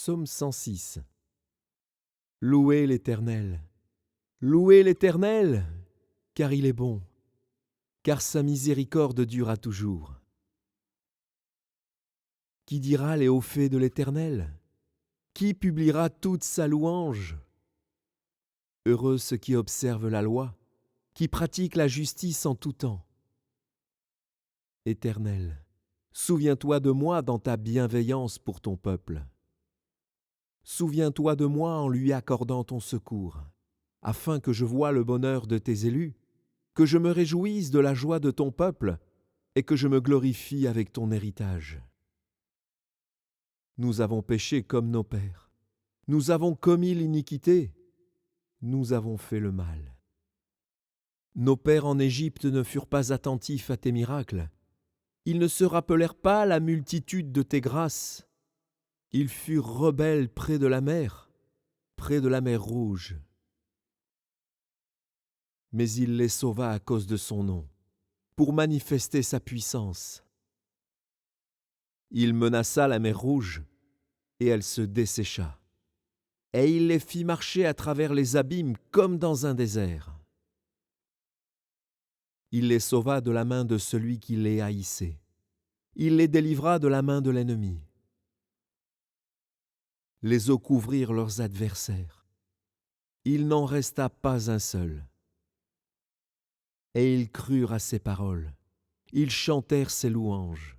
Psaume 106. Louez l'Éternel, car il est bon, car sa miséricorde dure à toujours. Qui dira les hauts faits de l'Éternel? Qui publiera toute sa louange? Heureux ceux qui observent la loi, qui pratiquent la justice en tout temps. Éternel, souviens-toi de moi dans ta bienveillance pour ton peuple. Souviens-toi de moi en lui accordant ton secours, afin que je voie le bonheur de tes élus, que je me réjouisse de la joie de ton peuple et que je me glorifie avec ton héritage. Nous avons péché comme nos pères. Nous avons commis l'iniquité. Nous avons fait le mal. Nos pères en Égypte ne furent pas attentifs à tes miracles. Ils ne se rappelèrent pas la multitude de tes grâces. Ils furent rebelles près de la mer Rouge. Mais il les sauva à cause de son nom, pour manifester sa puissance. Il menaça la mer Rouge, et elle se dessécha. Et il les fit marcher à travers les abîmes comme dans un désert. Il les sauva de la main de celui qui les haïssait. Il les délivra de la main de l'ennemi. Les eaux couvrirent leurs adversaires. Il n'en resta pas un seul. Et ils crurent à ses paroles. Ils chantèrent ses louanges.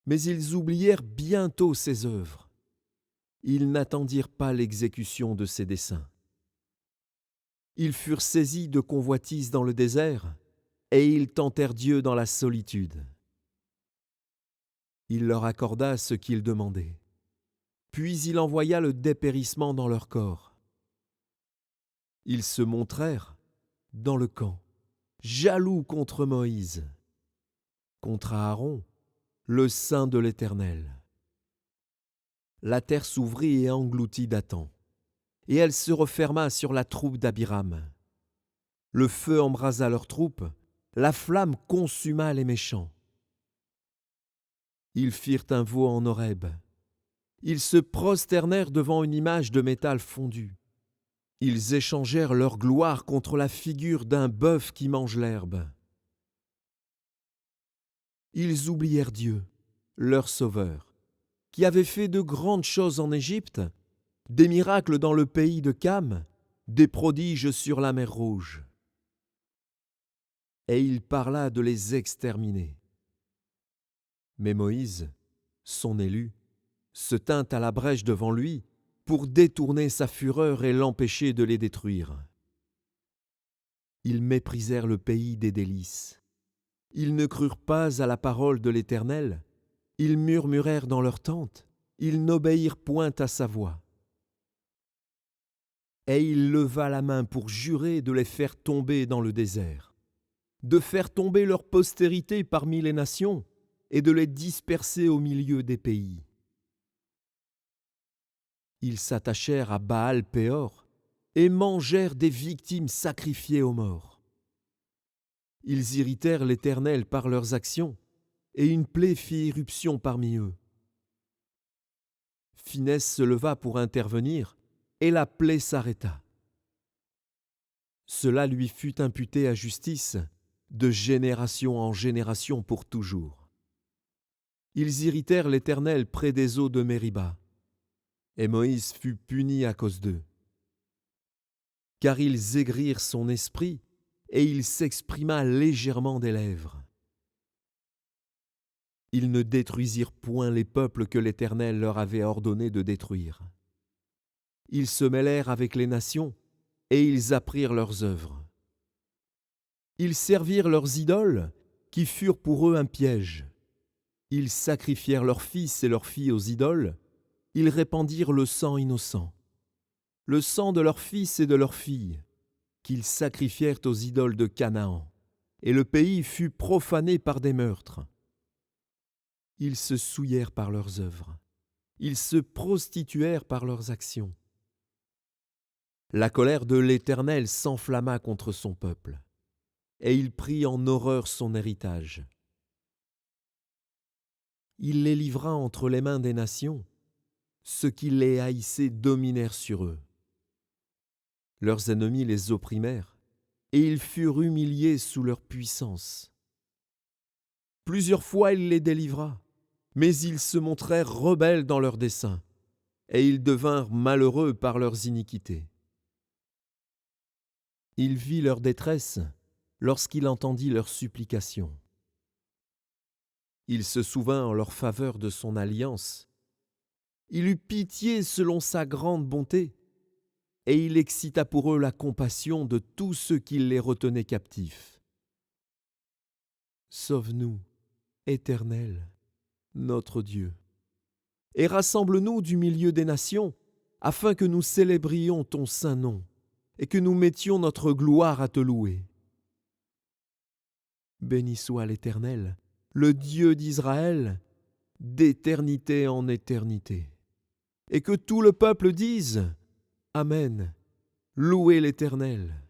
Mais ils oublièrent bientôt ses œuvres. Ils n'attendirent pas l'exécution de ses desseins. Ils furent saisis de convoitise dans le désert, et ils tentèrent Dieu dans la solitude. Il leur accorda ce qu'ils demandaient. Puis il envoya le dépérissement dans leur corps. Ils se montrèrent dans le camp, jaloux contre Moïse, contre Aaron, le saint de l'Éternel. La terre s'ouvrit et engloutit Dathan, et elle se referma sur la troupe d'Abiram. Le feu embrasa leurs troupes, la flamme consuma les méchants. Ils firent un veau en Horeb. Ils se prosternèrent devant une image de métal fondu. Ils échangèrent leur gloire contre la figure d'un bœuf qui mange l'herbe. Ils oublièrent Dieu, leur Sauveur, qui avait fait de grandes choses en Égypte, des miracles dans le pays de Cam, des prodiges sur la mer Rouge. Et il parla de les exterminer. Mais Moïse, son élu, se tint à la brèche devant lui pour détourner sa fureur et l'empêcher de les détruire. Ils méprisèrent le pays des délices. Ils ne crurent pas à la parole de l'Éternel. Ils murmurèrent dans leurs tentes. Ils n'obéirent point à sa voix. Et il leva la main pour jurer de les faire tomber dans le désert, de faire tomber leur postérité parmi les nations et de les disperser au milieu des pays. Ils s'attachèrent à Baal-Péor et mangèrent des victimes sacrifiées aux morts. Ils irritèrent l'Éternel par leurs actions, et une plaie fit irruption parmi eux. Finès se leva pour intervenir, et la plaie s'arrêta. Cela lui fut imputé à justice, de génération en génération pour toujours. Ils irritèrent l'Éternel près des eaux de Mériba, et Moïse fut puni à cause d'eux. Car ils aigrirent son esprit, et il s'exprima légèrement des lèvres. Ils ne détruisirent point les peuples que l'Éternel leur avait ordonné de détruire. Ils se mêlèrent avec les nations, et ils apprirent leurs œuvres. Ils servirent leurs idoles, qui furent pour eux un piège. Ils sacrifièrent leurs fils et leurs filles aux idoles, ils répandirent le sang innocent, le sang de leurs fils et de leurs filles, qu'ils sacrifièrent aux idoles de Canaan, et le pays fut profané par des meurtres. Ils se souillèrent par leurs œuvres, ils se prostituèrent par leurs actions. La colère de l'Éternel s'enflamma contre son peuple, et il prit en horreur son héritage. Il les livra entre les mains des nations, ceux qui les haïssaient dominèrent sur eux. Leurs ennemis les opprimèrent, et ils furent humiliés sous leur puissance. Plusieurs fois il les délivra, mais ils se montrèrent rebelles dans leurs desseins, et ils devinrent malheureux par leurs iniquités. Il vit leur détresse lorsqu'il entendit leurs supplications. Il se souvint en leur faveur de son alliance. Il eut pitié selon sa grande bonté, et il excita pour eux la compassion de tous ceux qui les retenaient captifs. Sauve-nous, Éternel, notre Dieu, et rassemble-nous du milieu des nations, afin que nous célébrions ton saint nom, et que nous mettions notre gloire à te louer. Béni soit l'Éternel, le Dieu d'Israël, d'éternité en éternité. Et que tout le peuple dise Amen, louez l'Éternel.